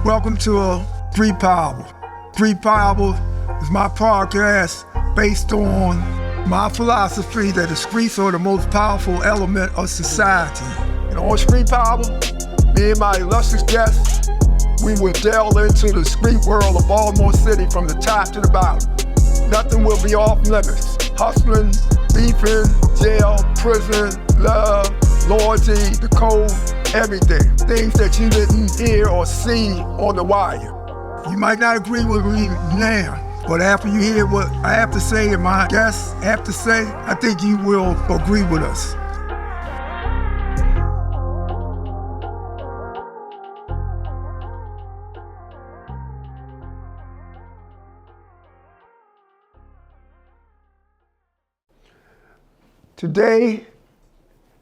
Welcome to Street Power. Street Power is my podcast based on my philosophy that the streets are the most powerful element of society. And on Street Power, me and my illustrious guests, we will delve into the street world of Baltimore City from the top to the bottom. Nothing will be off limits. Hustling, beefing, jail, prison, love, loyalty, the code, everything. Things that you didn't hear or see on the wire. You might not agree with me now, but after you hear what I have to say and my guests have to say, I think you will agree with us. Today,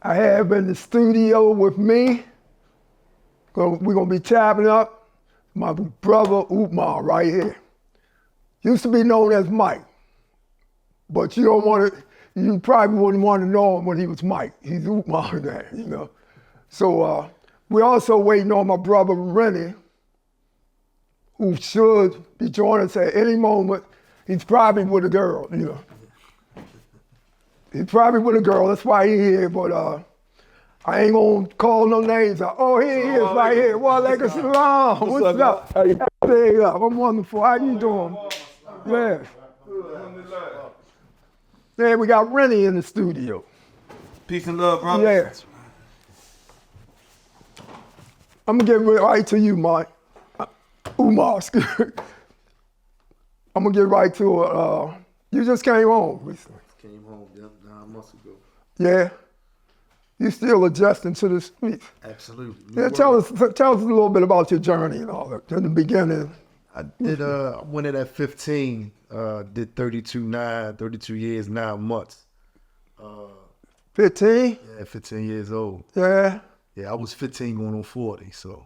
I have in the studio with me, we're going to be tapping up my brother Umar right here. Used to be known as Mike, but you probably wouldn't want to know him when he was Mike. He's Umar now, you know. So we're also waiting on my brother Rennie, who should be joining us at any moment. He's probably with a girl, you know. He's probably with a girl, that's why he's here, but I ain't gonna call no names out. Oh, here he is right here. Walaikum salam. What's up? Hey, I'm wonderful. How you doing? Yeah. Yeah, we got Rennie in the studio. Peace and love, brother. Yeah. I'm gonna get right to you, Mike. Umar, I'm gonna get right to it. You just came home recently. Came home, 9 months ago. Yeah. You still adjusting to the streets? Absolutely. Yeah, tell us a little bit about your journey and all that in the beginning. I did. I went in at 15. Did 32 years, 9 months. 15? Yeah, 15 years old. Yeah. Yeah, I was 15 going on 40. So.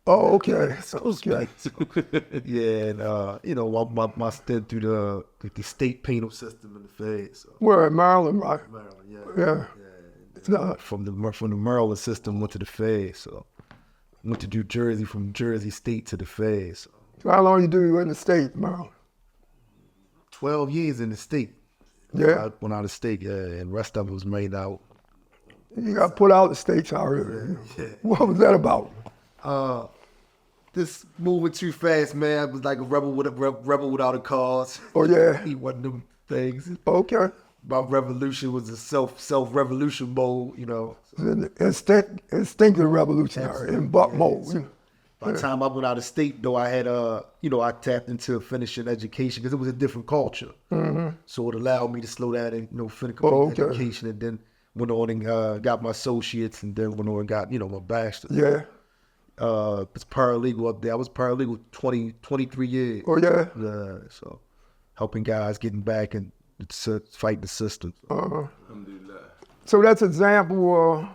Oh, okay. Okay. Yeah, and my stint through the state penal system in the feds. So. We're in Maryland, right? Maryland, yeah. Yeah. From the Maryland system, went to the feds. So went to New Jersey, from Jersey State to the feds. So how long you do in the state, Maryland? 12 years in the state. Yeah. I went out of state, yeah, and the rest of it was made out. You got put out of the states already. Yeah. What was that about? This moving too fast, man. I was like a rebel without a cause. Oh yeah. He wasn't them things. Okay. My revolution was a self-revolution mode, you know. Instinctive revolutionary in buck mode. So, by the time I went out of state, though, I had, I tapped into finishing education because it was a different culture. Mm-hmm. So it allowed me to slow down and, finish education, and then went on and got my associates, and then went on and got, my bachelor's. Yeah. It's paralegal up there. I was paralegal 23 years. Oh yeah. So helping guys getting back and fight the system. So that's an example of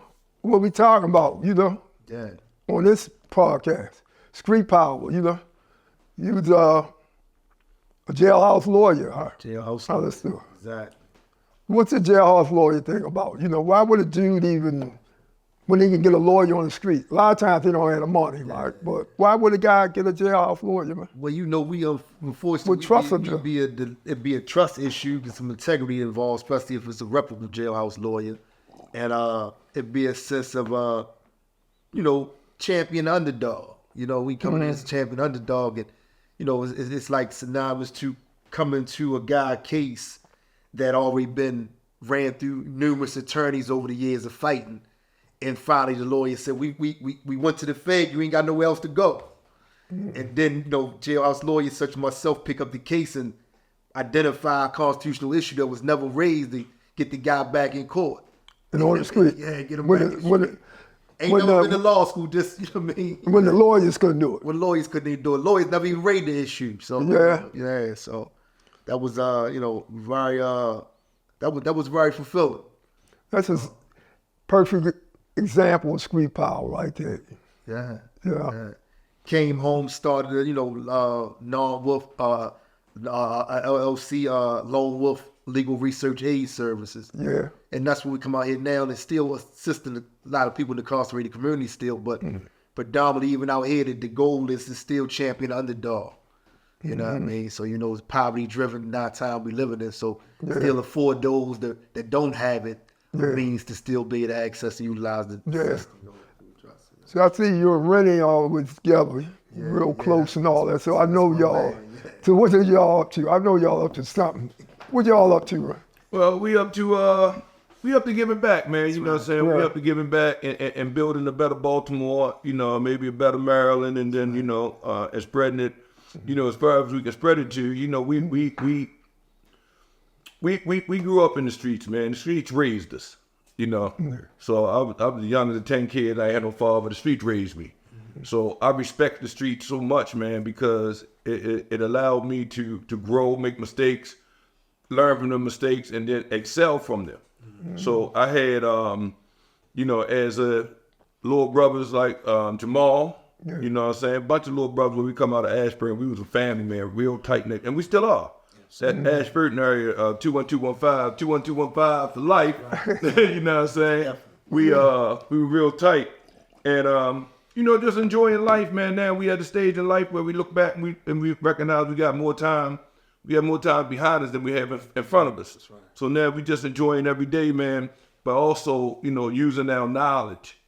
what we talking about, Yeah. on this podcast, Street Power, You was a jailhouse lawyer, huh? Jailhouse How lawyer. let's do it. Exactly. What's a jailhouse lawyer thing about? Why would a dude even, when he can get a lawyer on the street? A lot of times they don't have the money, right? But why would a guy get a jailhouse lawyer, man? Well, we unfortunately, it'd be a trust issue, and some integrity involved, especially if it's a reputable jailhouse lawyer. And it'd be a sense of, champion underdog. We come in as a champion underdog, and, it's like synonymous to coming to a guy case that already been ran through numerous attorneys over the years of fighting. And finally, the lawyer said, we went to the Fed, you ain't got nowhere else to go. And then, jailhouse lawyers such as myself pick up the case and identify a constitutional issue that was never raised to get the guy back in court. And on the street? Yeah, get him back in the street. Ain't never been to law school, just, what I mean? When the lawyers couldn't do it. When lawyers couldn't even do it. Lawyers never even raised the issue. So, yeah, so that was, very, that was very fulfilling. That's a perfect example of street power right there. Yeah. Came home, started, Lone Wolf LLC, Lone Wolf Legal Research Aid Services. Yeah. And that's what we come out here now, and still assisting a lot of people in the incarcerated community still, but predominantly even out here, the goal is to still champion the underdog. You know what I mean? So, it's poverty-driven time we living in. So, still afford those that don't have it means to still be able to access and utilize the system. So I see you're renting always together, real close and all that. So I know y'all. So what are y'all up to? I know y'all up to something. What y'all up to? Well, we up to giving back, man. You know what I'm saying? We up to giving back and building a better Baltimore. Maybe a better Maryland, and then and spreading it. As far as we can spread it to. We grew up in the streets, man. The streets raised us. So I was the youngest of 10 kids. I had no father, but the streets raised me. So I respect the streets so much, man, because it allowed me to grow, make mistakes, learn from the mistakes, and then excel from them. So I had, as a little brothers like Jamal, you know what I'm saying? A bunch of little brothers when we come out of Ashburn, we was a family, man, real tight-knit, and we still are. That Ashburton area, 21215, 21215 for life. You know what I'm saying? We were real tight. And, just enjoying life, man. Now we at the stage in life where we look back and we recognize we got more time. We have more time behind us than we have in front of us. Right. So now we just enjoying every day, man. But also, using our knowledge,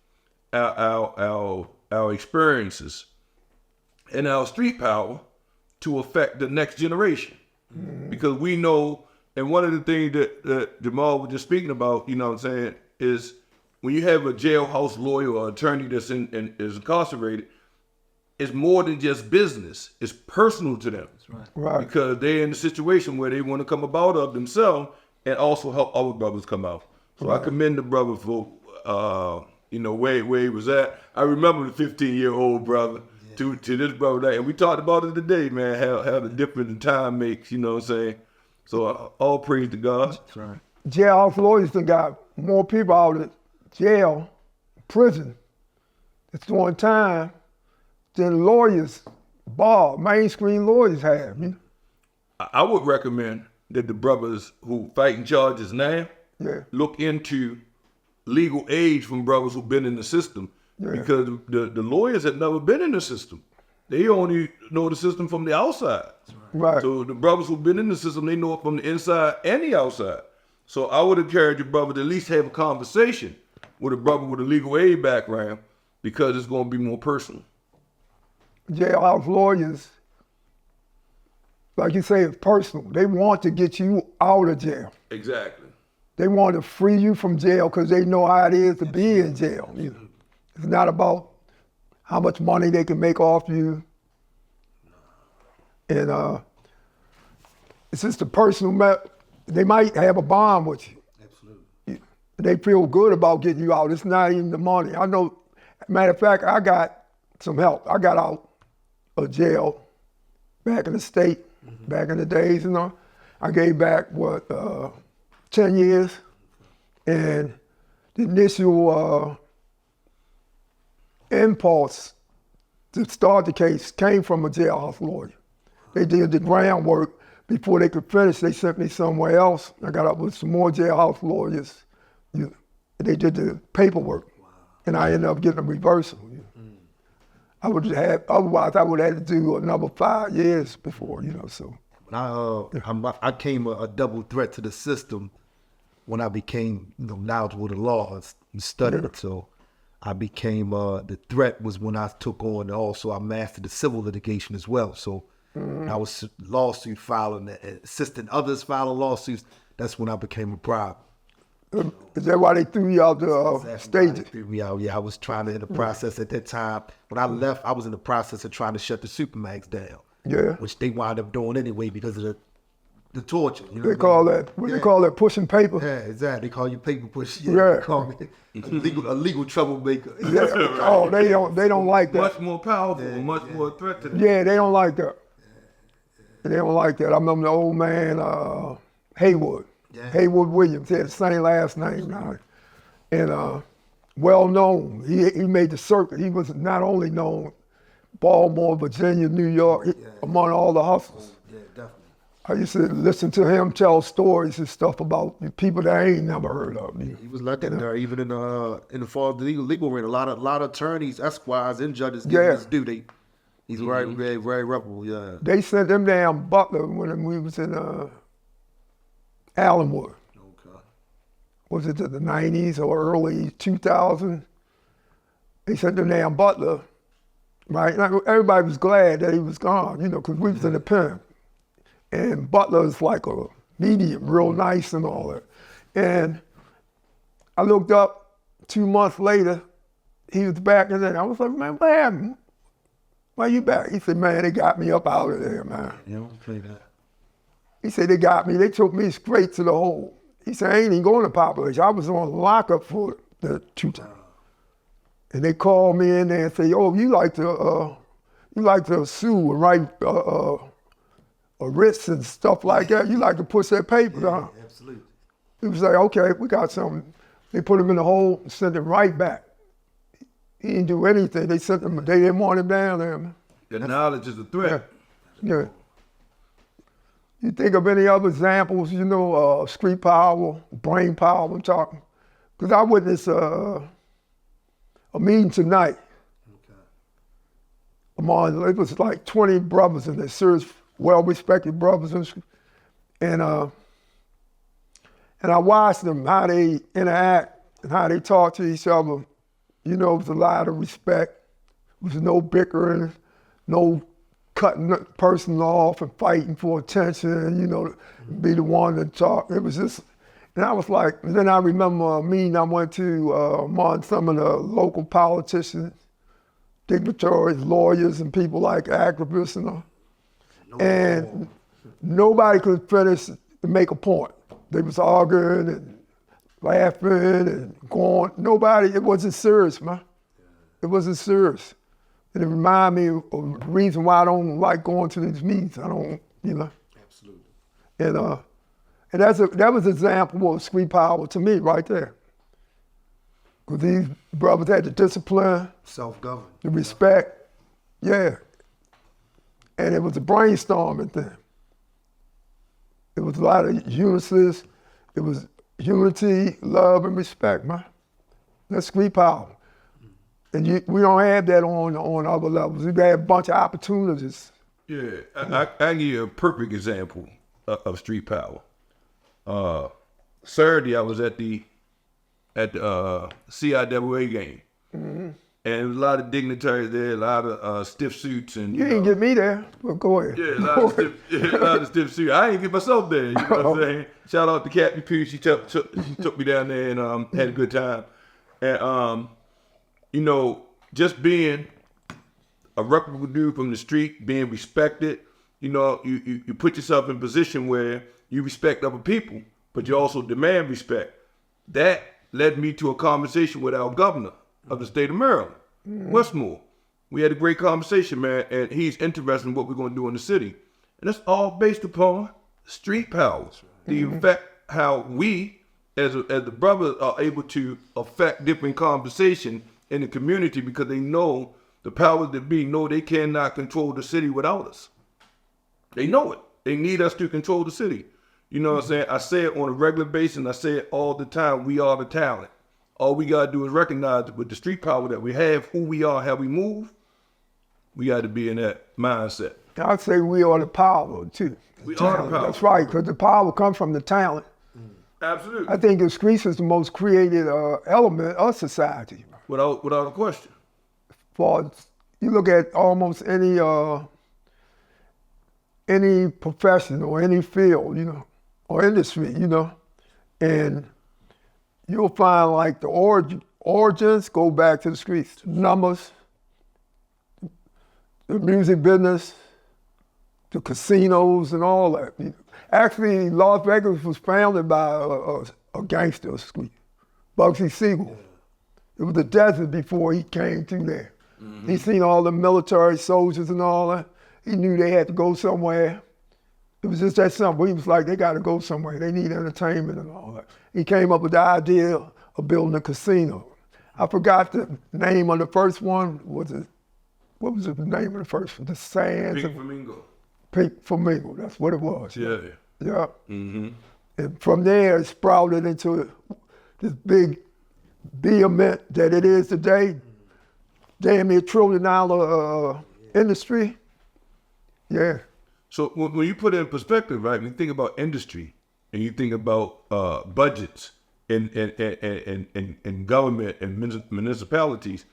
our experiences, and our street power to affect the next generation. Because we know, and one of the things that Jamal was just speaking about, is when you have a jailhouse lawyer or attorney that's is incarcerated, it's more than just business. It's personal to them. That's right. Because they're in a situation where they want to come about of themselves and also help other brothers come out. So I commend the brother for, where he was at. I remember the 15-year-old brother. To this brother, and we talked about it today, man, how the difference in time makes, you know what I'm saying? So all praise to God. That's right. Jailhouse lawyers done got more people out of jail, prison, that's doing time than lawyers, mainstream lawyers have. I would recommend that the brothers who fighting charges now look into legal aid from brothers who've been in the system. Because the lawyers had never been in the system. They only know the system from the outside. Right. So the brothers who've been in the system, they know it from the inside and the outside. So I would encourage a brother to at least have a conversation with a brother with a legal aid background, because it's going to be more personal. Jailhouse lawyers, like you say, it's personal. They want to get you out of jail. Exactly. They want to free you from jail because they know how it is to be in jail. It's not about how much money they can make off you. And it's just a personal they might have a bond with you. Absolutely. They feel good about getting you out. It's not even the money. I know, matter of fact, I got some help. I got out of jail back in the state, back in the days, I gave back, 10 years. And the initial impulse to start the case came from a jailhouse lawyer. They did the groundwork. Before they could finish, they sent me somewhere else. I got up with some more jailhouse lawyers. They did the paperwork, and I ended up getting a reversal. Otherwise I would have had to do another 5 years before, so. I came a double threat to the system when I became knowledgeable of the law and studied it. So I became, the threat was when I took on, also I mastered the civil litigation as well. So I was lawsuit filing, assisting others filing lawsuits. That's when I became a bribe. Is that why they threw you out the stage? Threw me out, yeah. I was trying to, in the process at that time, when I left, I was in the process of trying to shut the Supermax down. Yeah. Which they wound up doing anyway because of the torture. They call that pushing paper. Yeah, exactly. They call you paper push. Yeah. They call me a legal troublemaker. Yeah. Right. Oh, they don't like that. Much more powerful, much more threat to them. Yeah, they don't like that. They don't like that. I remember the old man, Haywood. Yeah. Haywood Williams. He had the same last name now. And well known. He made the circuit. He was not only known Baltimore, Virginia, New York, among all the hustles. Yeah, definitely. I used to listen to him tell stories and stuff about people that I ain't never heard of. He was legendary, even in the fall of the legal ring. A lot of attorneys, esquires, and judges give his due. He's very, very, very reputable. Yeah. They sent him down Butler when we was in Allenwood. Okay. Was it the 90s or early 2000s? They sent him down Butler, right? And everybody was glad that he was gone, because we was in the pen. And Butler's like a medium, real nice and all that. And I looked up 2 months later, he was back in there. I was like, man, what happened? Why you back? He said, man, they got me up out of there, man. You don't play that. He said, they got me, they took me straight to the hole. He said, I ain't even going to population. I was on lockup for the 2 times. And they called me in there and say, oh, you like to sue and write writs and stuff like that. You like to push that paper down. Yeah, absolutely. He was like, okay, we got something. They put him in the hole and sent him right back. He didn't do anything. They didn't want him down there, man. The knowledge is a threat. Yeah. You think of any other examples, street power, brain power, I'm talking? Because I witnessed a meeting tonight. Okay. It was like 20 brothers in there, serious, well-respected brothers. And I watched them, how they interact and how they talk to each other. It was a lot of respect. There was no bickering, no cutting the person off and fighting for attention, be the one to talk. It was just, and I was like, and then I remember a meeting I went to among some of the local politicians, dignitaries, lawyers, and people like activists and all. And nobody could finish to make a point. They was arguing and laughing and going. It wasn't serious, man. It wasn't serious. And it reminded me of the reason why I don't like going to these meetings. I don't, Absolutely. And that was an example of street power to me right there. Because these brothers had the discipline, self-governed, the respect, yeah. And it was a brainstorming thing. It was a lot of unisys. It was unity, love, and respect, man. That's street power. And we don't have that on other levels. We have a bunch of opportunities. Yeah, I give you a perfect example of street power. Saturday, I was at the CIAA game. Mm-hmm. And there was a lot of dignitaries there, a lot of stiff suits. And you didn't get me there, but go ahead. Yeah, a lot of stiff suits. I didn't get myself there, you know what I'm saying? Shout out to Captain Pugh, she took me down there and had a good time. And, just being a reputable dude from the street, being respected, you put yourself in a position where you respect other people, but you also demand respect. That led me to a conversation with our governor of the state of Maryland, Westmore. We had a great conversation, man, and he's interested in what we're going to do in the city. And that's all based upon street power. The effect how we, as the brothers, are able to affect different conversation in the community because they know the powers that be know they cannot control the city without us. They know it. They need us to control the city. You know what I'm saying? I say it on a regular basis, and I say it all the time. We are the talent. All we got to do is recognize with the street power that we have, who we are, how we move, we got to be in that mindset. I'd say we are the power, too. We are the power. That's right, because the power comes from the talent. Absolutely. I think the streets is the most creative element of society. Without a question. You look at almost any profession or any field, or industry, and you'll find like the origins go back to the streets. Numbers, the music business, the casinos and all that. Actually, Las Vegas was founded by a gangster street, Bugsy Siegel. It was the desert before he came through there. Mm-hmm. He seen all the military soldiers and all that. He knew they had to go somewhere. It was just that simple. He was like, they got to go somewhere. They need entertainment and all that. He came up with the idea of building a casino. I forgot the name of the first one. What was the name of the first one? The Sands. Pink Flamingo. Pink Flamingo, that's what it was. Yeah. Yeah. Mm-hmm. And from there, it sprouted into this big vehement that it is today. Damn near $1 trillion industry. Yeah. So when you put it in perspective, right, when you think about industry and you think about budgets and government and municipalities,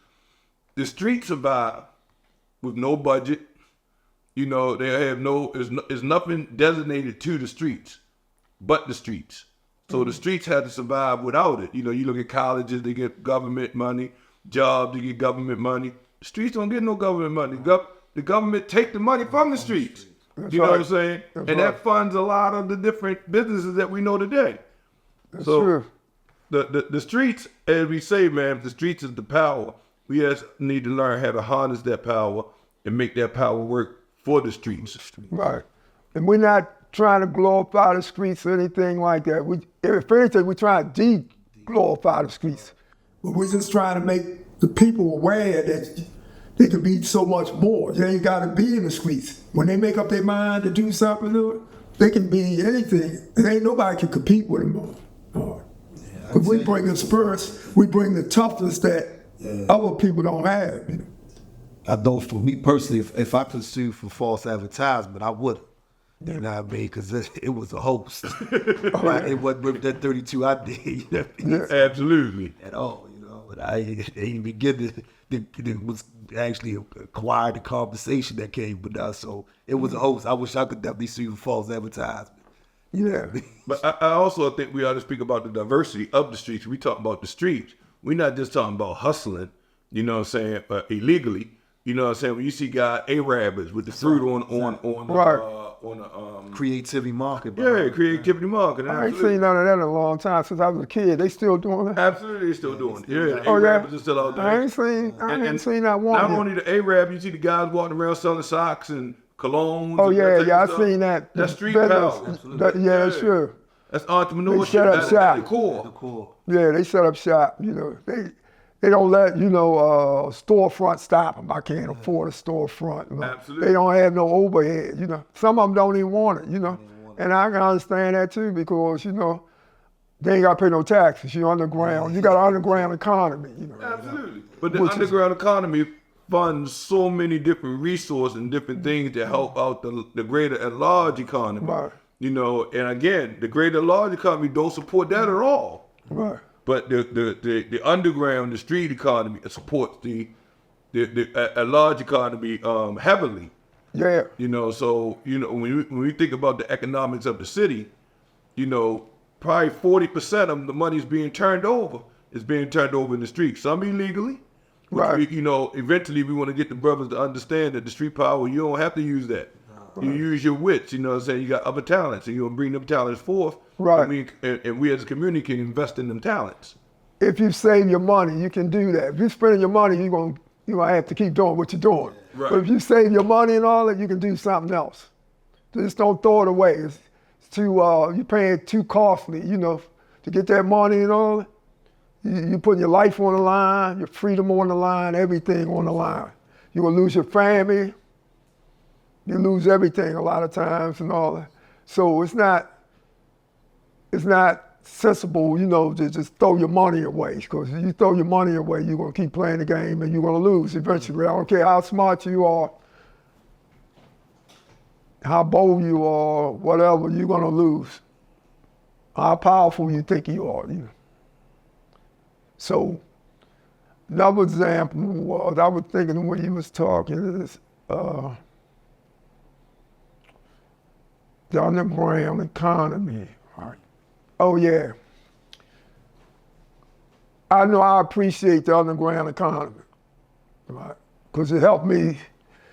the streets survive with no budget. You know, they have there's nothing designated to the streets but the streets. So the streets had to survive without it. You know, you look at colleges, they get government money, jobs, they get government money. The streets don't get no government money. The government take the money from the streets. That's you know right. what I'm saying? That's and right. that funds a lot of the different businesses that we know today. That's so true. The streets, as we say, man, the streets is the power. We just need to learn how to harness that power and make that power work for the streets. Right. And we're not trying to glorify the streets or anything like that. If anything, we're trying to de-glorify the streets. But we're just trying to make the people aware that they could be so much more. They ain't got to be in the streets. When they make up their mind to do something, they can be anything. And ain't nobody can compete with them. But we bring the spirits, we bring the toughness that other people don't have. You know? I know for me personally, if I could sue for false advertisement, I would. You know what I mean? Because it was a hoax. It wasn't that 32 I did. You know what I mean? Absolutely. At all, you know. But I didn't even get it. It was actually acquired the conversation that came with us. So it was a hoax. I wish I could definitely sue for false advertisement. Yeah. But I also think we ought to speak about the diversity of the streets. We talk about the streets. We're not just talking about hustling, you know what I'm saying, illegally. You know what I'm saying? When you see guys, Arabs with the fruit on the creativity market. Creativity market. I ain't seen none of that in a long time. Since I was a kid, they still doing that. Absolutely, they still doing it. Yeah, Oh, Arabs yeah? are still out there. I ain't seen that one. Not only the Arab, you see the guys walking around selling socks and colognes. Oh and yeah, I stuff. seen that. That's street business. power. Yeah, sure. That's entrepreneurship. They set up That's shop. the core. Yeah, they set up shop. You know, they don't let storefront stop them. I can't afford a storefront. You know. Absolutely. They don't have no overhead. You know, some of them don't even want it. You know, and I can understand that too because they ain't got to pay no taxes. You're underground. You got an underground economy. You know. Absolutely. But the underground economy funds so many different resources and different things to help out the greater and large economy. Right. You know, and again, the greater and large economy don't support that at all. Right. But the underground, the street economy supports a large economy heavily. Yeah. You know, so when we think about the economics of the city, probably 40% of the money is being turned over. It's being turned over in the streets. Some illegally. Right. Eventually we want to get the brothers to understand that the street power, you don't have to use that. Right. You use your wits, you know what I'm saying? You got other talents, and you'll bring them talents forth. Right. And we as a community can invest in them talents. If you save your money, you can do that. If you're spending your money, you're gonna have to keep doing what you're doing. Right. But if you save your money and all that, you can do something else. Just don't throw it away. It's too you're paying too costly, to get that money and all that. You're putting your life on the line, your freedom on the line, everything on the line. You're gonna lose your family. You lose everything a lot of times and all that. So it's not sensible, to just throw your money away. Because if you throw your money away, you're gonna keep playing the game and you're gonna lose eventually. I don't care how smart you are, how bold you are, whatever, you're gonna lose. How powerful you think you are, So another example was, I was thinking when he was talking, is the underground economy. Right. Oh yeah. I know I appreciate the underground economy, right? Because it helped me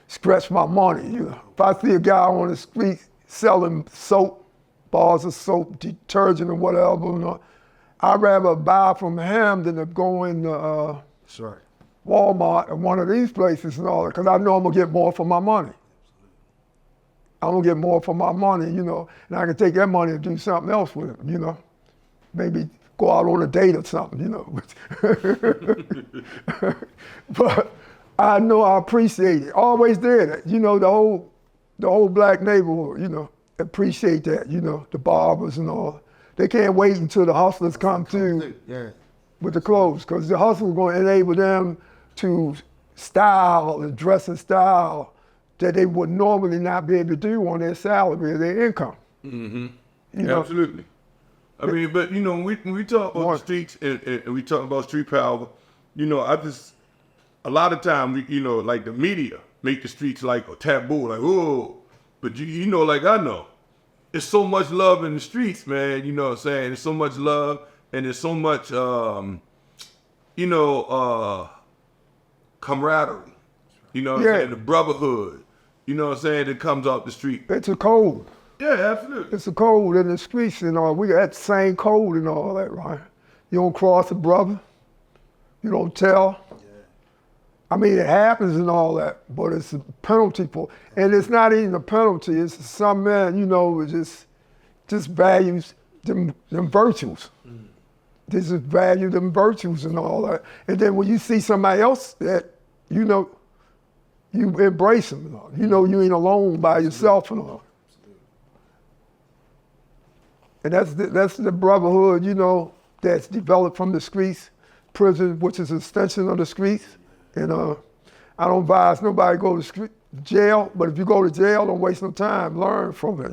stretch my money. If I see a guy on the street selling soap, bars of soap, detergent or whatever, I'd rather buy from him than to go in Walmart or one of these places and all that, because I know I'm gonna get more for my money. I'm gonna get more for my money, and I can take that money and do something else with it, maybe go out on a date or something, But I know I appreciate it. Always did it. The whole the whole black neighborhood, you know, appreciate that, you know, the barbers and all. They can't wait until the hustlers come through with the clothes, because the hustlers going to enable them to style and dress and style that they would normally not be able to do on their salary or their income. Mm-hmm. You know? Absolutely. I mean, but you know, when we talk about the streets and we talk about street power, you know, a lot of time, you know, like the media make the streets like a taboo, like, oh, but you know, like I know, there's so much love in the streets, man, you know what I'm saying? There's so much love and there's so much, you know, camaraderie, you know what I'm saying? The brotherhood, you know what I'm saying, that comes off the street. It's a code. Yeah, absolutely. It's a code in the streets and all. We got the same code and all that, right? You don't cross a brother. You don't tell. Yeah. I mean, it happens and all that, but it's a penalty for, and it's not even a penalty. It's some man, you know, just values them virtues. They just value them virtues and all that. And then when you see somebody else that, you know, you embrace them and all. You know, you ain't alone by yourself and all. And that's the brotherhood, you know, that's developed from the streets, prison, which is an extension of the streets. And I don't advise nobody go to jail, but if you go to jail, don't waste no time. Learn from it.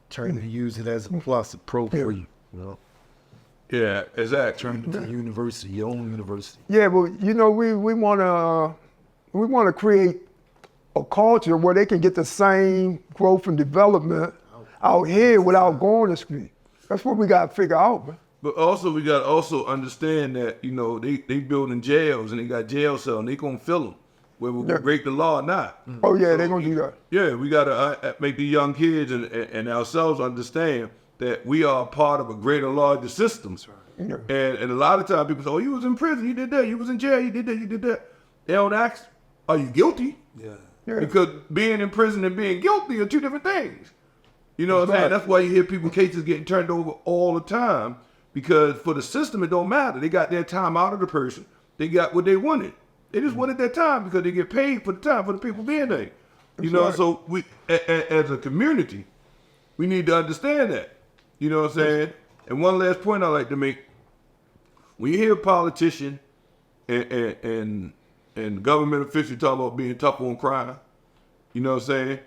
Turn to use it as a plus, a pro for you. You know? Yeah, exactly. Turn it to university, your own university. Yeah, but you know, we want to create a culture where they can get the same growth and development out here without going to school. That's what we got to figure out, man. But also, we got to also understand that, you know, they building jails and they got jail cells and they going to fill them, whether we break the law or not. Oh, yeah, they're going to do that. Yeah, we got to make the young kids and ourselves understand that we are part of a greater, larger system. Yeah. And a lot of times people say, oh, you was in prison, you did that. You was in jail, you did that, you did that. They don't ask, are you guilty? Yeah. Because being in prison and being guilty are two different things. You know what I'm saying? That's why you hear people cases getting turned over all the time, because for the system, it don't matter. They got their time out of the person. They got what they wanted. They just wanted their time because they get paid for the time for the people being there. You know, so we, as a community, we need to understand that. You know what I'm saying? And one last point I like to make: when you hear a politician and government officials talk about being tough on crime, you know what I'm saying?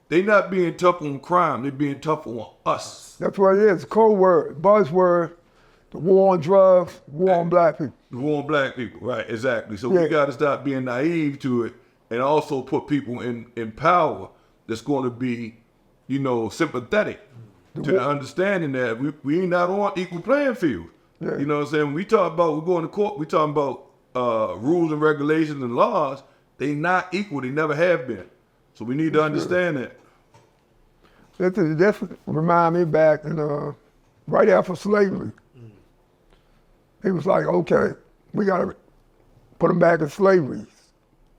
They not being tough on crime, they being tough on us. That's what it is, code word, buzzword, the war on drugs, war on black people. The war on black people, right, exactly. So we got to stop being naive to it and also put people in power that's going to be, you know, sympathetic to the understanding that we ain't not on equal playing field. Yeah. You know what I'm saying? When we talk about, we're going to court, we talking about rules and regulations and laws, they not equal, they never have been. So we need to understand that. That's remind me back in, right after slavery. It was like, okay, we got to put them back in slavery.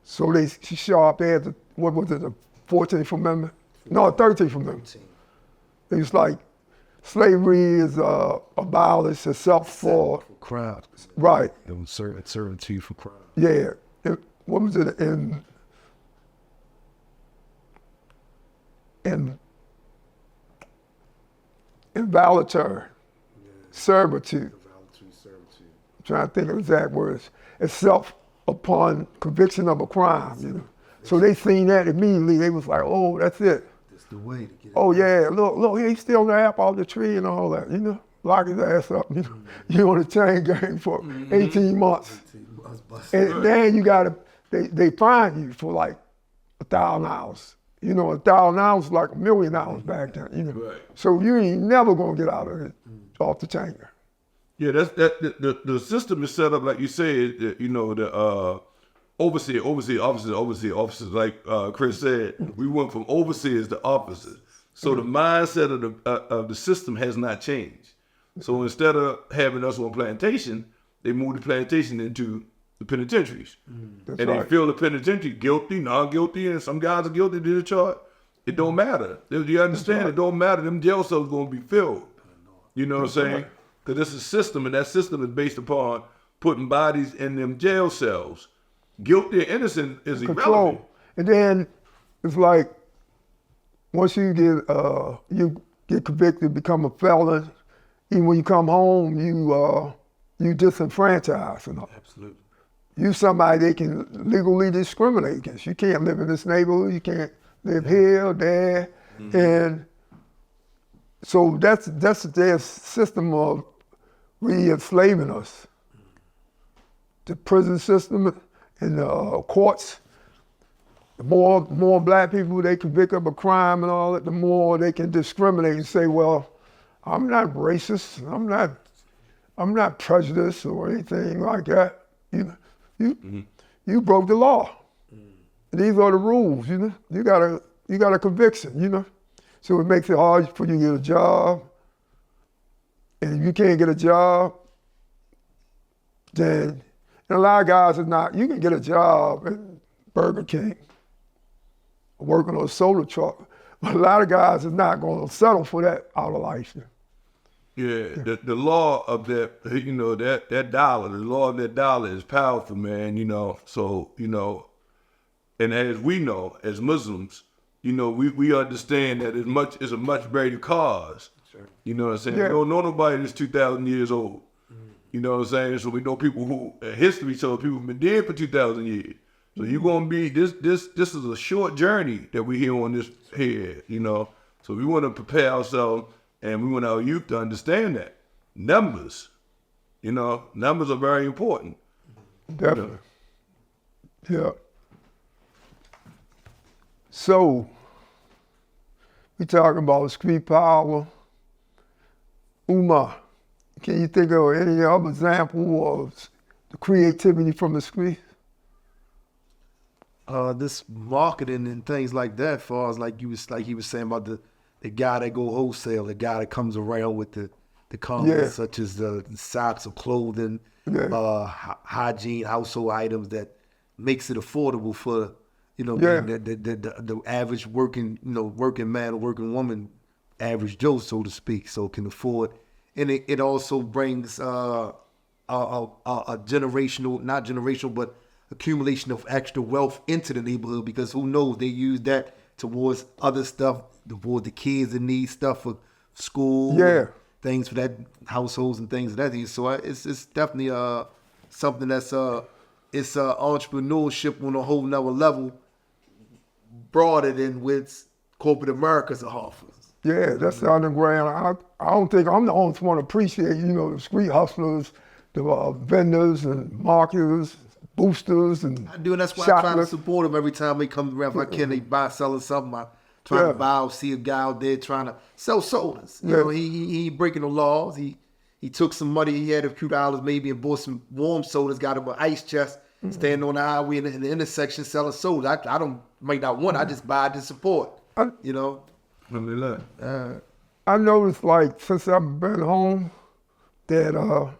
So they show up there, what was it, the 14th Amendment? No, 13th Amendment. It was like, slavery is abolished except for crime. Right. It was servitude for crime. Yeah. What was it in involuntary servitude. I'm trying to think of exact words. Except upon conviction of a crime, you know. So they seen that immediately. They was like, oh, that's it. That's the way to get it. Oh yeah, look, he's still on the apple off the tree and all that, you know. Lock his ass up, you know. You on a chain gang for 18 months. And then you gotta, they fine you for like $1,000. You know, $1,000 is like $1 million back then, you know. Right. So you ain't never gonna get out of it off the chain. Yeah, the system is set up like you said. You know, the overseer, officers. Like Chris said, we went from overseers to officers. So the mindset of the system has not changed. So instead of having us on plantation, they moved the plantation into the penitentiaries. That's and right. they feel the penitentiary guilty, non-guilty, and some guys are guilty to the charge. It don't matter. You understand? It don't matter. Them jail cells are going to be filled. You know what I'm saying? Because it's a system, and that system is based upon putting bodies in them jail cells. Guilty or innocent is irrelevant. And then it's like once you get convicted, become a felon, even when you come home, you disenfranchised. You know? Absolutely. You somebody they can legally discriminate against. You can't live in this neighborhood. You can't live here or there. And so that's their system of re-enslaving us. The prison system and the courts, the more black people they convict of a crime and all that, the more they can discriminate and say, well, I'm not racist, I'm not prejudiced or anything like that. You broke the law. These are the rules, you know. You got a conviction, you know. So it makes it hard for you to get a job. And if you can't get a job, then, and a lot of guys are not, you can get a job at Burger King, working on a soda truck, but a lot of guys are not going to settle for that out of life. Yeah, the law of that, you know, that dollar, the law of that dollar is powerful, man, you know. So, you know, and as we know, as Muslims, you know, we understand that it's a much greater cause. Sure. You know what I'm saying? Yeah. We don't know nobody that's 2,000 years old. You know what I'm saying? So we know people who, history shows people have been dead for 2,000 years. So you're going to be, this is a short journey that we're here on this here, you know. So we want to prepare ourselves and we want our youth to understand that. Numbers, you know, numbers are very important. Definitely. Yeah. So, we talking about street power. Umar, can you think of any other example of the creativity from the street? This marketing and things like that, as far as like he was saying about the guy that go wholesale, the guy that comes around with the comments such as the socks or clothing, hygiene, household items that makes it affordable for, you know, the average working man or working woman, average Joe, so to speak, so can afford. And it also brings a generational, but accumulation of extra wealth into the neighborhood, because who knows, they use that towards other stuff, towards the kids that need stuff for school, things for that households and things of that. So it's definitely something that's it's entrepreneurship on a whole nother level, broader than with corporate America's offers. Yeah, that's the underground. I don't think I'm the only one to appreciate, you know, the street hustlers, the vendors and marketers, boosters, and I do, and that's why I try to support them every time they come around. If I can, they buy, selling something. I try to buy or see a guy out there trying to sell sodas. You know, he ain't breaking the laws. He took some money he had, a few dollars maybe, and bought some warm sodas, got him an ice chest, standing on the highway in the intersection selling sodas. I don't make not one, I just buy to support, you know. I noticed, like, since I've been home, that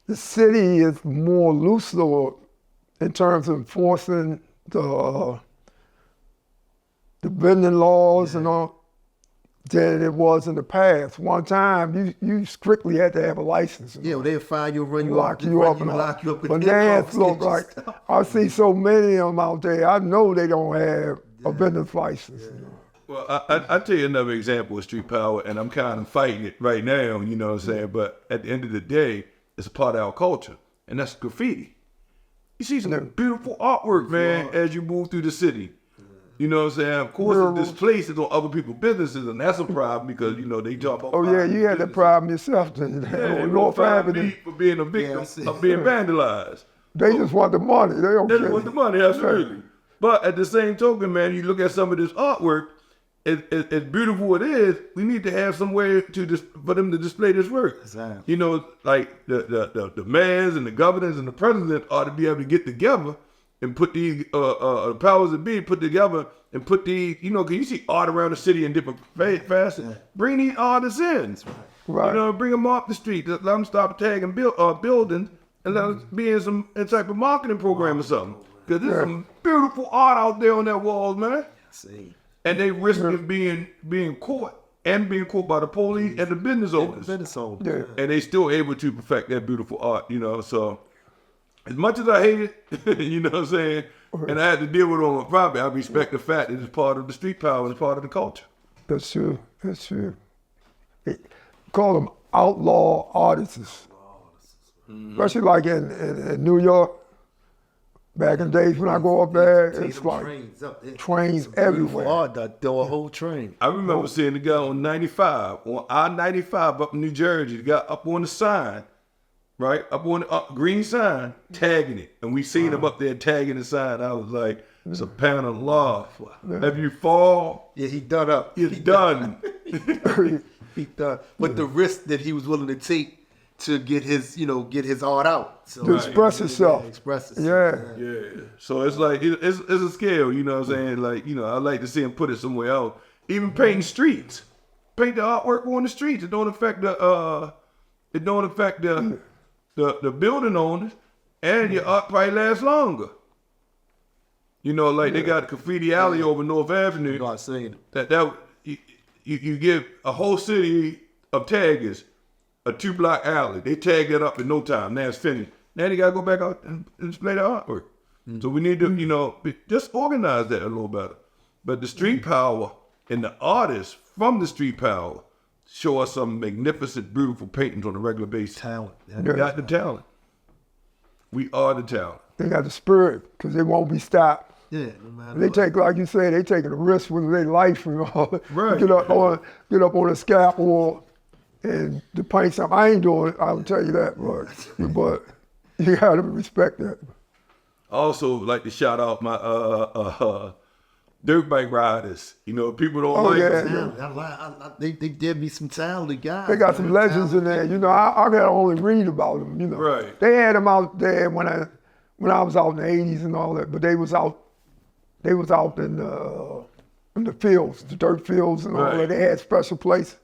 the city is more looser in terms of enforcing the vending laws and all than it was in the past. One time, you strictly had to have a license. Yeah, well, they'll find you, run you lock you up. But now it looks like, I see so many of them out there, I know they don't have a vendor's license. Yeah. You know? Well, I'll tell you another example of street power, and I'm kind of fighting it right now, you know what I'm saying? But at the end of the day, it's a part of our culture, and that's graffiti. You see some beautiful artwork, man, as you move through the city. You know what I'm saying? Of course, this place is on other people's businesses, and that's a problem because, you know, they talk about. Oh, yeah, you had that problem yourself. North Avenue for being a victim of being vandalized. They just want the money. They don't care. They just want the money, absolutely. Yeah. But at the same token, man, you look at some of this artwork, as beautiful it is, we need to have some way for them to display this work. Exactly. You know, like the mayors and the governors and the president ought to be able to get together and put these powers that be put together and put these, you know, because you see art around the city in different facets. Yeah. Bring these artists in. Right. You know, bring them off the street. Let them stop tagging buildings and let them be in some type of marketing program or something. Because there's some beautiful art out there on that wall, man. See. And they risk being caught and being caught by the police and the business owners. Yeah. And they still able to perfect that beautiful art, you know. So as much as I hate it, you know what I'm saying, and I had to deal with it on my property. I respect the fact that it's part of the street power, it's part of the culture. That's true. That's true. They call them outlaw artists. Especially like in New York. Back in the days when I go up there, it's like trains everywhere. The whole train. I remember seeing the guy on 95, on I-95 up in New Jersey, the guy up on the sign, right? Up on the green sign, tagging it. And we seen him up there tagging the sign. I was like, it's a pound of law. If you fall, Yeah, he done up. you're done. He done. But the risk that he was willing to take to get his art out. So, To express itself. Express itself. Yeah. Yeah. So it's like, it's a scale, you know what I'm saying? Like, you know, I like to see him put it somewhere else. Even painting streets. Paint the artwork on the streets. It don't affect the building owners, and your art probably lasts longer. You know, like they got Graffiti Alley over North Avenue. God saying You give a whole city of taggers a 2-block alley. They tag that up in no time. Now it's finished. Now they gotta go back out and display the artwork. So we need to, you know, just organize that a little better. But the street power and the artists from the street power show us some magnificent, beautiful paintings on a regular basis. talent. We got the talent. We are the talent. They got the spirit because they won't be stopped. Yeah, no matter They what. take, like you say, they taking a risk with their life and all. Right. Get up on a scaffold and to paint something. I ain't doing it, I'll tell you that, but you gotta respect that. I also like to shout out my dirt bike riders. You know, people don't like yeah. Talent. They did me some talented guys. They got some man. legends in there. You know, I gotta only read about them. You know, Right. They had them out there when I was out in the '80s and all that. But they was out in the fields, the dirt fields and all Right. that. They had special places.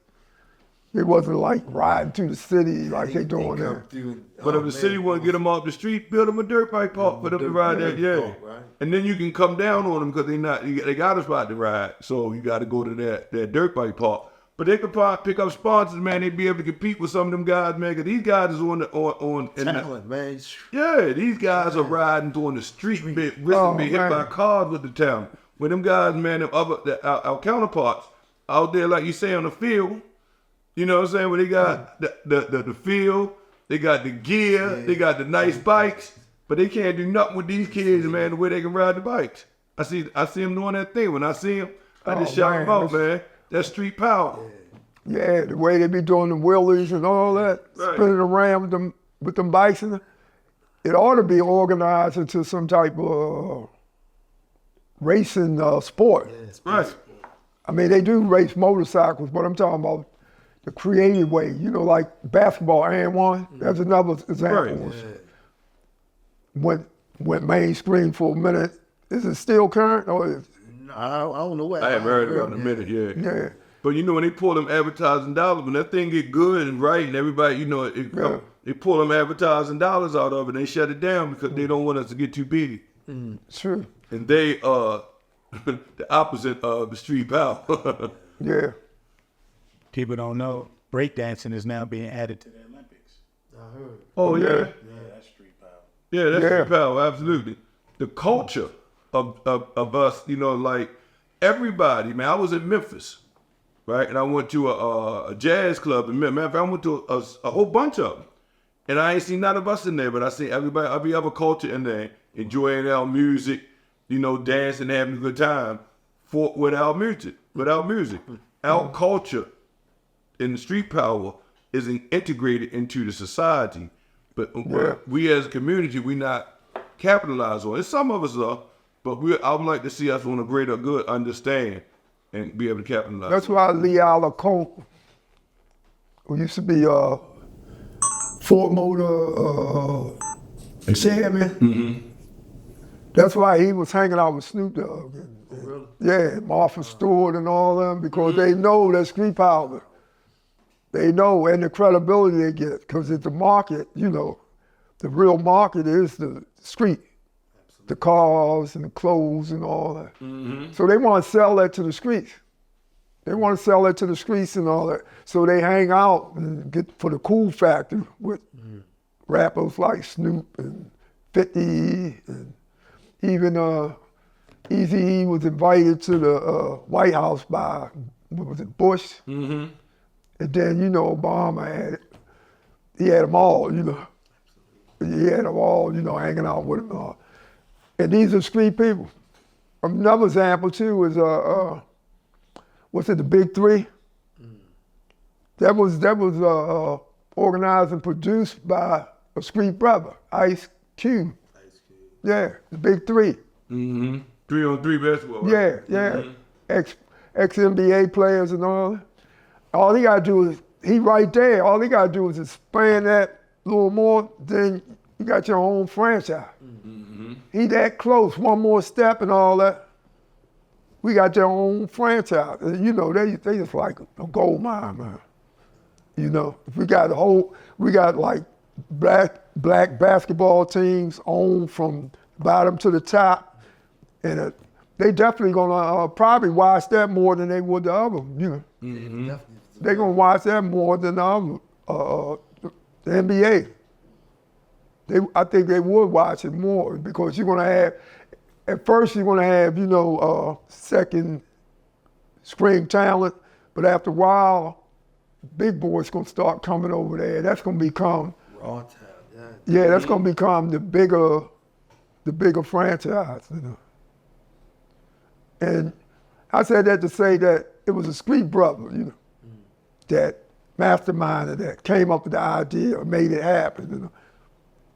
It wasn't like riding through the city like they doing come there. through- But oh, if the man, city want to get them off the street, build them a dirt bike park for them to ride that, yeah. park, right. And then you can come down on them because they got a spot to ride. So you got to go to that dirt bike park. But they could probably pick up sponsors, man. They'd be able to compete with some of them guys, man. Because these guys is talent, man. yeah, these guys are riding on the street, risking being hit man. by cars with the town. With them guys, man, our counterparts out there, like you say, on the field. You know what I'm saying? Where they got the field, they got the gear, they got the nice bikes, but they can't do nothing with these kids, man, the way they can ride the bikes. I see them doing that thing. When I see them, I just shout them out, man. That's street power. Yeah, the way they be doing the wheelies and all that, Right. spinning around with them bikes and it ought to be organized into some type of racing sport. Right. I mean, they do race motorcycles, but I'm talking about the creative way. You know, like basketball and one. That's another example. Right. Went mainstream for a minute. Is it still current or? I don't know what. I haven't heard about it in a minute, yeah. Yeah. But you know, when they pull them advertising dollars, when that thing get good and right and everybody, you know, they pull them advertising dollars out of it and they shut it down because they don't want us to get too big. Sure. And they are the opposite of the street power. Yeah. People don't know breakdancing is now being added to the Olympics. Oh, yeah. Yeah, that's street power. Yeah, that's Yeah. street power, absolutely. The culture of us, you know, like everybody, man, I was in Memphis, right? And I went to a jazz club in Memphis. Matter of fact, I went to a whole bunch of them. And I ain't seen none of us in there, but I see every other culture in there enjoying our music, you know, dancing, having a good time without music. Our culture in the street power is integrated into the society. But we as a community, we not capitalize on it. Some of us are, but I would like to see us on a greater good understand and be able to capitalize. That's why Lee Alacone, who used to be Ford Motor chairman, that's why he was hanging out with Snoop Dogg. Yeah, Martha Stewart and all them, because they know that street power. They know, and the credibility they get, because it's the market, you know, the real market is the street, the cars and the clothes and all that. So they want to sell that to the streets. They want to sell that to the streets and all that. So they hang out and get for the cool factor with rappers like Snoop and 50 and Even Eazy-E was invited to the White House by, what was it, Bush? Mm-hmm. And then, you know, Obama he had them all, you know. He had them all, you know, hanging out with him. And these are street people. Another example too is what's it, the Big Three? That was organized and produced by a street brother, Ice Cube. Yeah, the Big Three. Mm-hmm. 3-on-3 basketball. Right? Yeah. Mm-hmm. Ex-NBA players and all. All he gotta do is, he right there, all he gotta do is expand that a little more, then you got your own franchise. Mm-hmm. He that close, one more step and all that. We got their own franchise. And you know, they just like a gold mine, man. You know, we got like black basketball teams owned from bottom to the top. And they definitely gonna probably watch that more than they would the other, you know. Mm-hmm. They're gonna watch that more than the other, the NBA. I think they would watch it more because you're gonna have, at first you're gonna have, you know, second string talent, but after a while, big boys gonna start coming over there. That's gonna become raw talent. Yeah, that's gonna become the bigger franchise, you know. And I said that to say that it was a street brother, you know, that masterminded that, came up with the idea, made it happen, you know.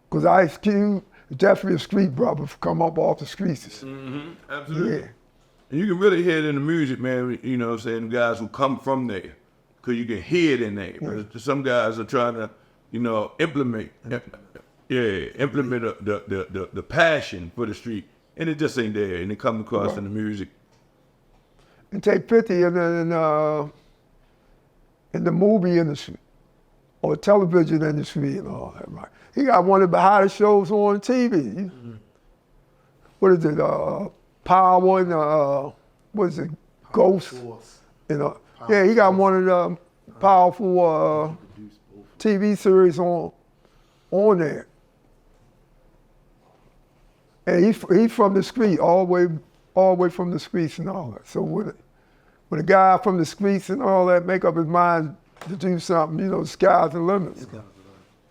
Because Ice Cube is definitely a street brother, come up off the streets. Mm-hmm. Absolutely. Yeah. And you can really hear it in the music, man, you know what I'm saying, guys who come from there, because you can hear it in there. Yeah. Some guys are trying to, you know, implement the passion for the street, and it just ain't there, and it comes across in the music. And take 50 in the movie industry or television industry and all that, right? He got one of the hottest shows on TV. Mm-hmm. What is it? Power and what is it? Ghost. You know, yeah, he got one of the powerful TV series on there. And he's from the street, all the way from the streets and all that. So when a guy from the streets and all that make up his mind to do something, you know, the sky's the limit.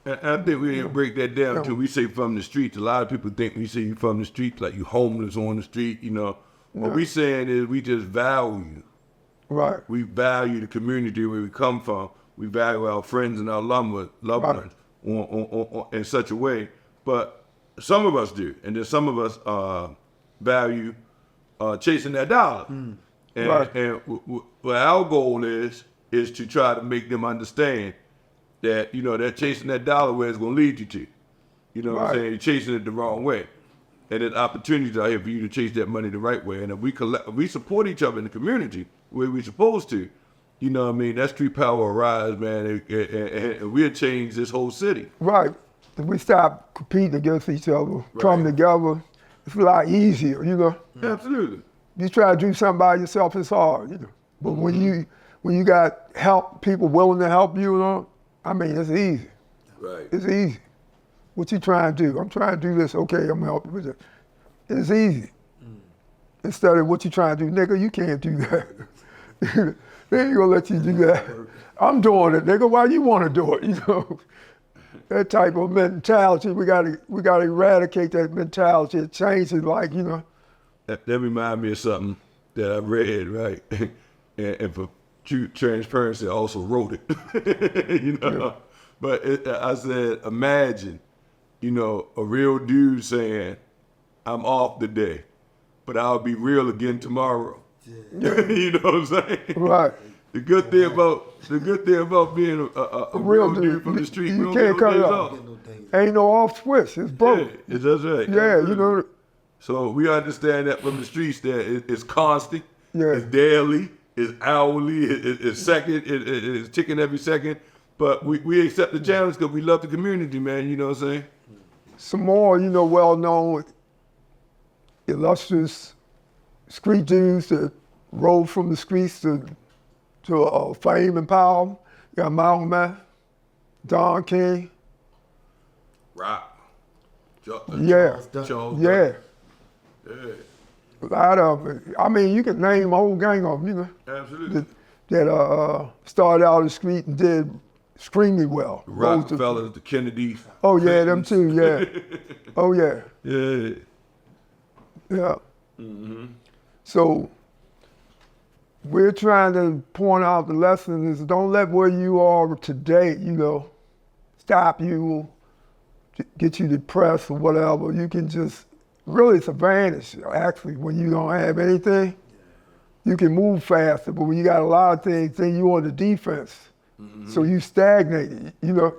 And I think we didn't break that down until we say from the streets. A lot of people think we say you from the streets, like you homeless on the street, you know. What we saying is we just value. Right. We value the community where we come from. We value our friends and our loved ones in such a way. But some of us do. And then some of us value chasing that dollar. Mm. And what our goal is to try to make them understand that, you know, that chasing that dollar where it's going to lead you to. You know what I'm saying? You're chasing it the wrong way. And there's opportunities out here for you to chase that money the right way. And if we support each other in the community where we're supposed to, you know what I mean? That street power will rise, man, and we'll change this whole city. Right. If we stop competing against each other, come together, it's a lot easier, you know? Absolutely. You try to do something by yourself, it's hard, you know? But when you got help, people willing to help you, you know, I mean, it's easy. Right. It's easy. What you trying to do? I'm trying to do this. Okay, I'm gonna help you with it. It's easy. Instead of what you trying to do, nigga, you can't do that. They ain't gonna let you do that. I'm doing it, nigga. Why you want to do it? You know, that type of mentality. We gotta eradicate that mentality. It changes, like, you know. That reminds me of something that I read, right? and for true transparency, I also wrote it. You know. Yeah. But I said, imagine, you know, a real dude saying, I'm off today, but I'll be real again tomorrow. Yeah. You know what I'm saying? Right. The good thing about being a real dude from the street, you can't cut it off. Ain't no off switch. It's broke. Yeah, that's right. Yeah, you know. So we understand that from the streets that it's constant, yeah. It's daily, it's hourly, it's second, it's ticking every second. But we accept the challenge because we love the community, man, you know what I'm saying? Some more, you know, well-known, illustrious street dudes that rose from the streets to fame and power. You got Malcolm Man, Don King. Rock. Yeah. Charles. Yeah. A lot of them. I mean, you can name a whole gang of them, you know. Absolutely. That started out in the street and did extremely well. The Rockefellers, the Kennedys. Oh yeah, them too. Yeah. Oh yeah. Yeah. Yeah. So we're trying to point out the lesson is don't let where you are today, you know, stop you, get you depressed or whatever. You can just, really it's a advantage actually when you don't have anything. You can move faster, but when you got a lot of things, then you're on the defense. So you stagnate, you know.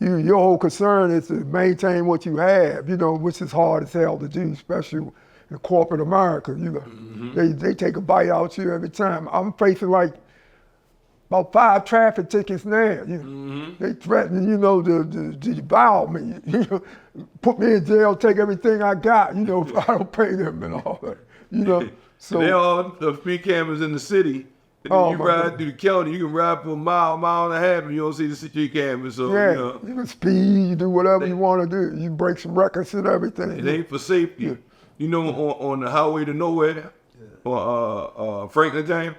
Your whole concern is to maintain what you have, you know, which is hard as hell to do, especially in corporate America, you know. They take a bite out you every time. I'm facing like about 5 traffic tickets now. You know. They threaten, you know, to devour me, you know, put me in jail, take everything I got, you know, if I don't pay them and all that, you know. So they all the speed cameras in the city. And then you ride through the county, you can ride for a mile and a half, and you don't see the street cameras. So, yeah, you know, you can speed, you do whatever you want to do. You break some records and everything. It ain't for safety. Yeah. You know, on the highway to nowhere, or Franklin James,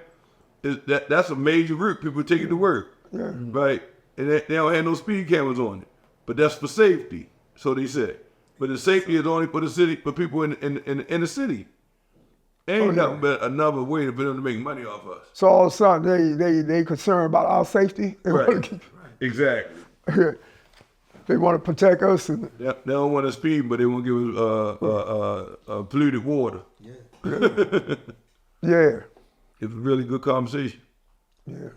that's a major route. People take it to work, right? And they don't have no speed cameras on it, but that's for safety. So they say. But the safety is only for the city, for people in the city. Ain't nothing but another way for them to make money off us. So all of a sudden they concerned about our safety. Right. Exactly. They want to protect us. And they don't want to speed, but they want to give us polluted water. Yeah. It's a really good conversation. Yeah.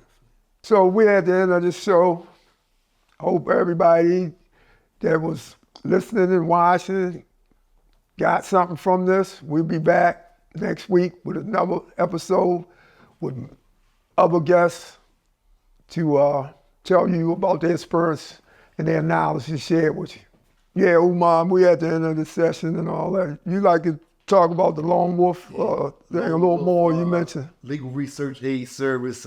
So we're at the end of the show. Hope everybody that was listening and watching got something from this. We'll be back next week with another episode with other guests to tell you about their experience and their knowledge and share it with you. Yeah, Umar, we at the end of the session and all that. You like to talk about the Lone Wolf thing a little more, you mentioned. Legal research aid service. It's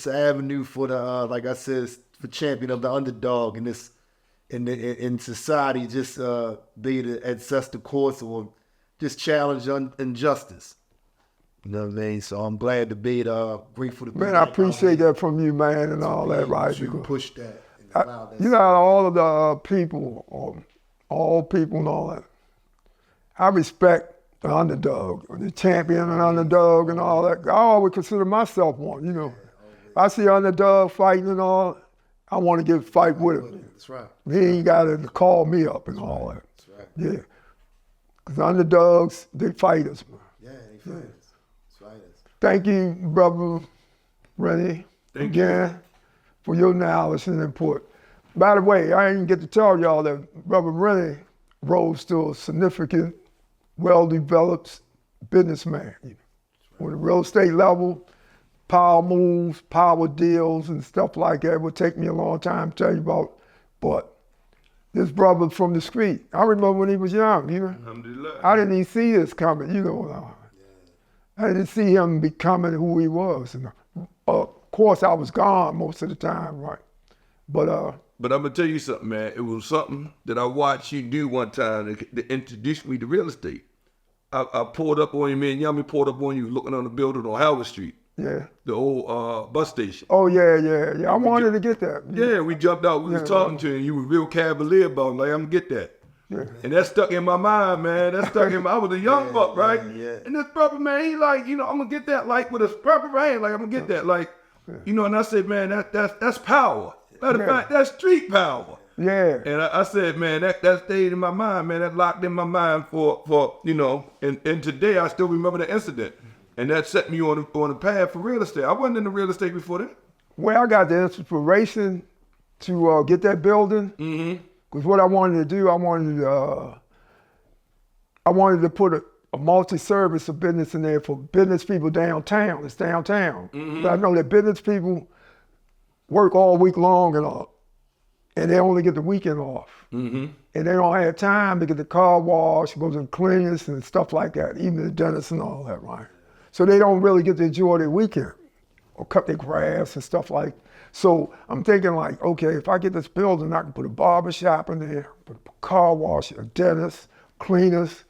an avenue for the, like I said, for champion of the underdog in this, in society, just be able to access the courts or just challenge injustice. You know what I mean? So I'm glad to be grateful to be. Man, I appreciate that from you, man, and all that, right? You can push that. You know, all of the people, all people and all that, I respect the underdog, the champion and underdog and all that. I always consider myself one, you know. I see underdog fighting and all, I want to get a fight with him. That's right. He ain't got to call me up and all that. That's right. Yeah. Because underdogs, they fight us. Yeah, they fight us. That's right. Thank you, brother Rennie, again, for your knowledge and input. By the way, I didn't get to tell y'all that brother Rennie rose to a significant, well-developed businessman. On the real estate level, power moves, power deals, and stuff like that would take me a long time to tell you about. But this brother from the street, I remember when he was young, you know. I didn't even see this coming, you know. I didn't see him becoming who he was. And, of course, I was gone most of the time, right? But I'm gonna tell you something, man. It was something that I watched you do one time to introduce me to real estate. I pulled up on you, man. Yummy pulled up on you looking on the building on Howard Street. Yeah. The old bus station. Oh, yeah. I wanted to get that. Yeah, we jumped out. We was talking to you, and you were real cavalier about it. Like, I'm going to get that. Yeah. And that stuck in my mind, man. That stuck in my, I was a young buck, right? Yeah. And this brother, man, he like, you know, I'm going to get that, like, with a proper hand. Like, I'm going to get that. Like, you know, and I said, man, that's power. Matter of fact, that's street power. Yeah. And I said, man, that stayed in my mind, man. That locked in my mind for you know, and today I still remember the incident. And that set me on the path for real estate. I wasn't in the real estate before that. Well, I got the inspiration to get that building. Because what I wanted to do, I wanted to put a multi-service of business in there for business people downtown. It's downtown. But I know that business people work all week long and all. And they only get the weekend off. And they don't have time to get the car wash, go to the cleaners and stuff like that, even the dentist and all that, right? So they don't really get to enjoy their weekend or cut their grass and stuff like. So I'm thinking like, okay, if I get this building, I can put a barber shop in there, put a car wash, a dentist, cleaners,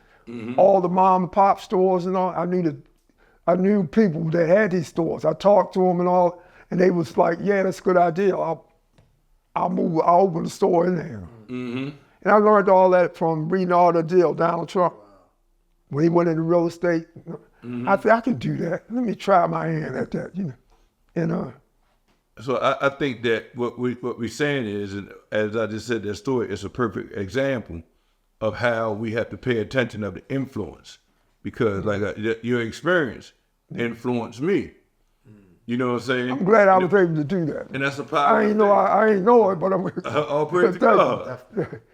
all the mom and pop stores and all. I knew people that had these stores. I talked to them and all, and they was like, "Yeah, that's a good idea. I'll open a store in there." And I learned all that from reading all the deal, Donald Trump, when he went into real estate. I said, I can do that. Let me try my hand at that, you know. And so I think that what we're saying is, and as I just said, that story is a perfect example of how we have to pay attention of the influence, because like your experience influenced me. You know what I'm saying? I'm glad I was able to do that. And that's a power. I ain't know it, but I'm. All praise to God.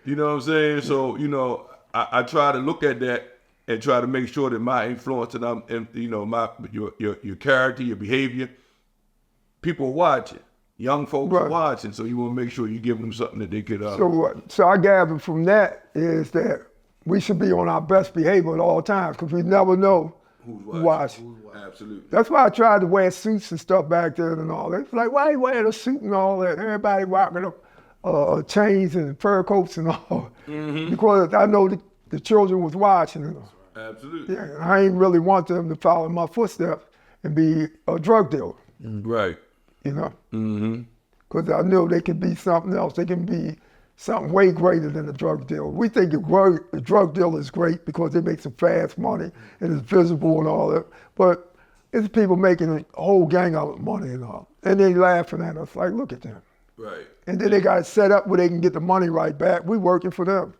You know what I'm saying? So I try to look at that and try to make sure that my influence and your character, your behavior, people are watching. Young folks are watching, so you want to make sure you give them something that they could. So I gathered from that is that we should be on our best behavior at all times, because we never know who's watching. Absolutely. That's why I tried to wear suits and stuff back then and all that. It's like, why you wearing a suit and all that? Everybody rocking up chains and fur coats and all. Because I know the children was watching. And all. Absolutely. Yeah, I ain't really want them to follow in my footsteps and be a drug dealer. Right. You know? Because I know they can be something else. They can be something way greater than a drug dealer. We think a drug dealer is great because they make some fast money and it's visible and all that. But it's people making a whole gang out of money and all. And they laughing at us like, look at them. Right. And then they got it set up where they can get the money right back. We working for them.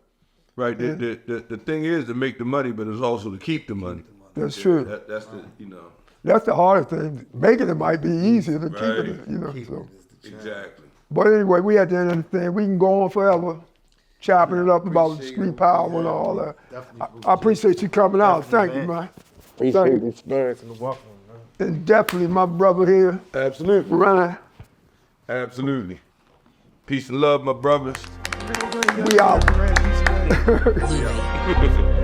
Right. The thing is to make the money, but it's also to keep the money. That's true. That's the That's the hardest thing. Making it might be easier than keeping it, you know. So. Exactly. But anyway, we at the end of the thing. We can go on forever, chopping it up about street power and all that. I appreciate you coming out. Thank you, man. Appreciate the experience and the welcome, man. And definitely my brother here. Absolutely. Ryan. Absolutely. Peace and love, my brothers. We out. We out.